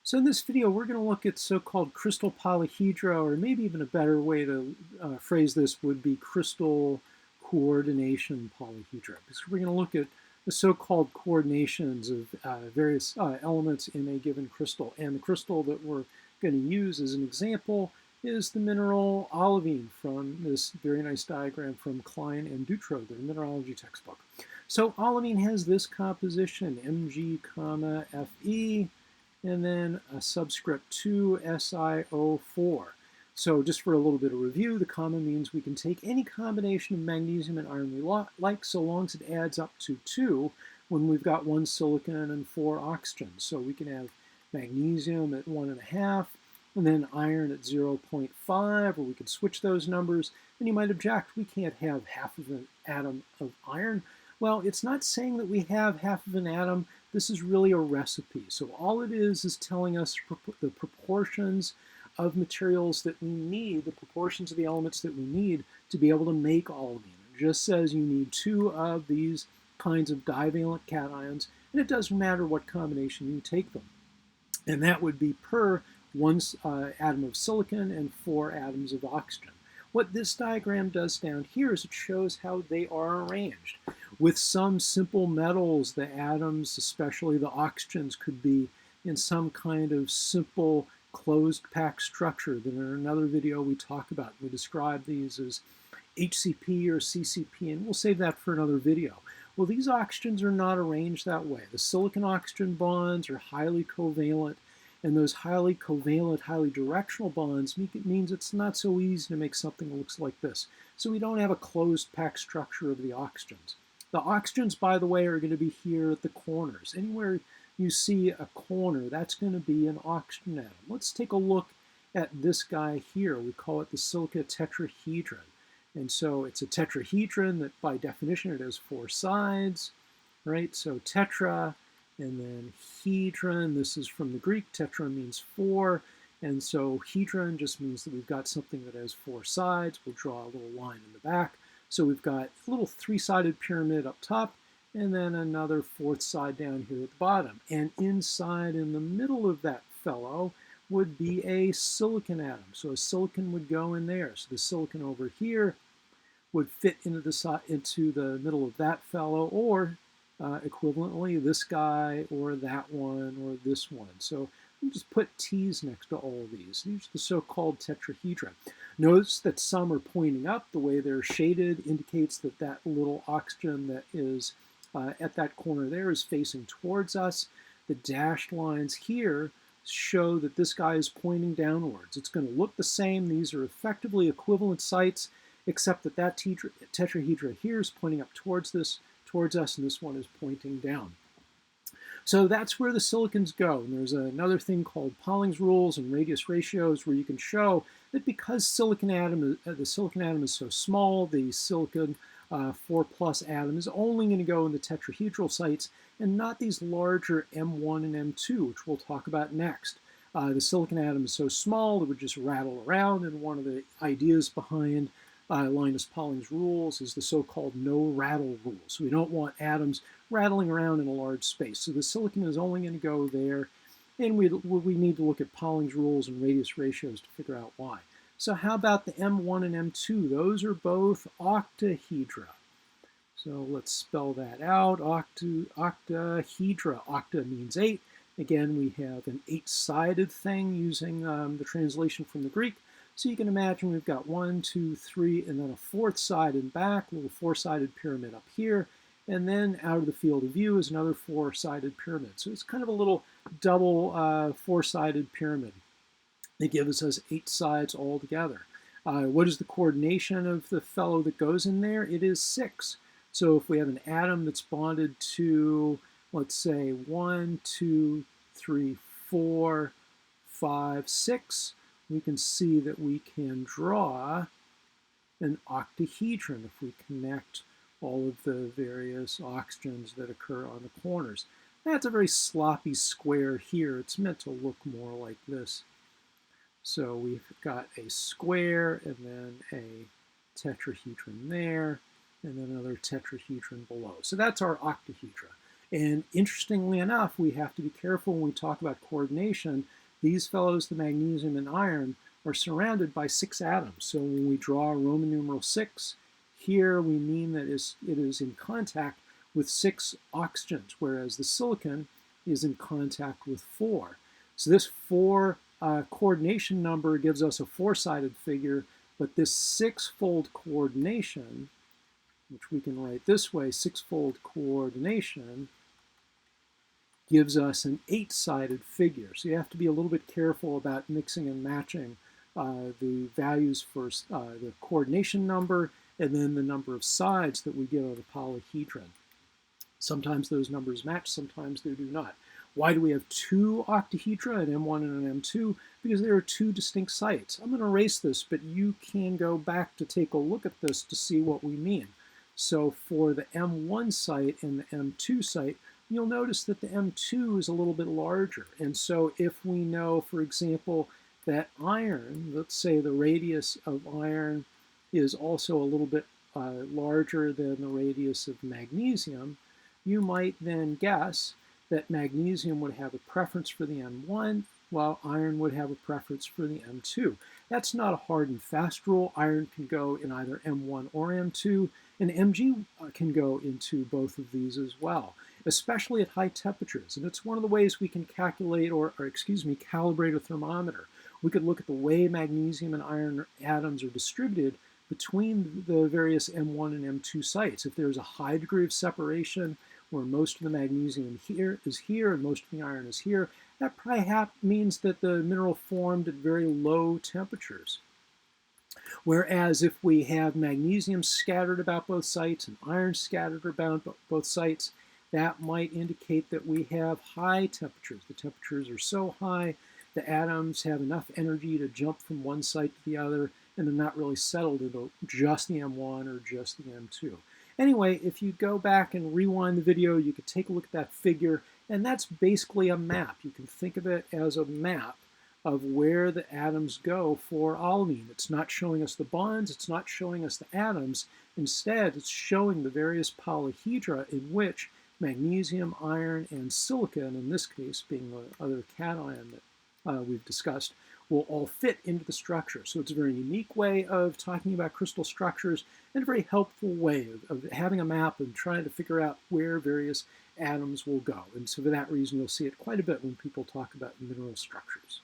So in this video, we're going to look at so-called crystal polyhedra, or maybe even a better way to phrase this would be crystal coordination polyhedra, because we're going to look at the so-called coordinations of various elements in a given crystal. And the crystal that we're going to use as an example is the mineral olivine from this very nice diagram from Klein and Dutro, their mineralogy textbook. So olivine has this composition, Mg, Fe, and then a subscript 2 SiO4. So just for a little bit of review, the common means we can take any combination of magnesium and iron we like, so long as it adds up to 2 when we've got 1 silicon and 4 oxygens. So we can have magnesium at 1.5, and then iron at 0.5, or we could switch those numbers. And you might object, we can't have half of an atom of iron. Well, it's not saying that we have half of an atom. This is really a recipe. So all it is telling us the proportions of materials that we need, the proportions of the elements that we need to be able to make olivine. It just says you need 2 of these kinds of divalent cations, and it doesn't matter what combination you take them. And that would be per 1 atom of silicon and 4 atoms of oxygen. What this diagram does down here is it shows how they are arranged. With some simple metals, the atoms, especially the oxygens, could be in some kind of simple closed packed structure that in another video we talk about. We describe these as HCP or CCP, and we'll save that for another video. Well, these oxygens are not arranged that way. The silicon-oxygen bonds are highly covalent, and those highly covalent, highly directional bonds means it's not so easy to make something that looks like this. So we don't have a closed packed structure of the oxygens. The oxygens, by the way, are going to be here at the corners. Anywhere you see a corner, that's going to be an oxygen atom. Let's take a look at this guy here. We call it the silica tetrahedron. And so it's a tetrahedron that by definition it has 4 sides, right? So tetra, and then hedron. This is from the Greek. Tetra means 4. And so hedron just means that we've got something that has 4 sides. We'll draw a little line in the back. So we've got a little 3-sided pyramid up top, and then another 4th side down here at the bottom. And inside in the middle of that fellow would be a silicon atom. So a silicon would go in there. So the silicon over here would fit into the middle of that fellow, or equivalently this guy, or that one, or this one. So we'll just put T's next to all of these. These are the so-called tetrahedra. Notice that some are pointing up. The way they're shaded indicates that that little oxygen that is at that corner there is facing towards us. The dashed lines here show that this guy is pointing downwards. It's going to look the same. These are effectively equivalent sites, except that that tetrahedra here is pointing up towards us, and this one is pointing down. So that's where the silicons go. And there's another thing called Polyhedral rules and radius ratios, where you can show that because the silicon atom is so small, the silicon 4+ atom is only going to go in the tetrahedral sites and not these larger M1 and M2, which we'll talk about next. The silicon atom is so small it would just rattle around, and one of the ideas behind Linus Pauling's rules is the so-called no rattle rule. So we don't want atoms rattling around in a large space. So the silicon is only going to go there, and we need to look at Pauling's rules and radius ratios to figure out why. So how about the M1 and M2? Those are both octahedra. So let's spell that out. Octahedra. Octa means 8. Again, we have an 8-sided thing using the translation from the Greek. So you can imagine we've got 1, 2, 3, and then a 4th side in back, a little 4-sided pyramid up here, and then out of the field of view is another 4-sided pyramid. So it's kind of a little double 4-sided pyramid that gives us 8 sides all together. What is the coordination of the fellow that goes in there? It is 6. So if we have an atom that's bonded to, let's say, 1, 2, 3, 4, 5, 6, we can see that we can draw an octahedron if we connect all of the various oxygens that occur on the corners. That's a very sloppy square here. It's meant to look more like this. So we've got a square, and then a tetrahedron there, and then another tetrahedron below. So that's our octahedra. And interestingly enough, we have to be careful when we talk about coordination. These fellows, the magnesium and iron, are surrounded by 6 atoms. So when we draw Roman numeral 6, here we mean that it is in contact with 6 oxygens, whereas the silicon is in contact with 4. So this 4 coordination number gives us a 4-sided figure, but this 6-fold coordination, which we can write this way, 6-fold coordination, gives us an 8-sided figure. So you have to be a little bit careful about mixing and matching the values for the coordination number and then the number of sides that we get on a polyhedron. Sometimes those numbers match, sometimes they do not. Why do we have 2 octahedra, an M1 and an M2? Because there are 2 distinct sites. I'm going to erase this, but you can go back to take a look at this to see what we mean. So for the M1 site and the M2 site, you'll notice that the M2 is a little bit larger. And so if we know, for example, that iron, let's say the radius of iron is also a little bit larger than the radius of magnesium, you might then guess that magnesium would have a preference for the M1, while iron would have a preference for the M2. That's not a hard and fast rule. Iron can go in either M1 or M2, and Mg can go into both of these as well, especially at high temperatures. And it's one of the ways we can calculate calibrate a thermometer. We could look at the way magnesium and iron atoms are distributed between the various M1 and M2 sites. If there's a high degree of separation where most of the magnesium is here and most of the iron is here, that perhaps means that the mineral formed at very low temperatures. Whereas if we have magnesium scattered about both sites and iron scattered about both sites, that might indicate that we have high temperatures. The temperatures are so high, the atoms have enough energy to jump from one site to the other, and they're not really settled into just the M1 or just the M2. Anyway, if you go back and rewind the video, you could take a look at that figure, and that's basically a map. You can think of it as a map of where the atoms go for olivine. It's not showing us the bonds, it's not showing us the atoms. Instead, it's showing the various polyhedra in which magnesium, iron, and silicon, in this case being the other cation that we've discussed, will all fit into the structure. So it's a very unique way of talking about crystal structures and a very helpful way of having a map and trying to figure out where various atoms will go. And so for that reason, you'll see it quite a bit when people talk about mineral structures.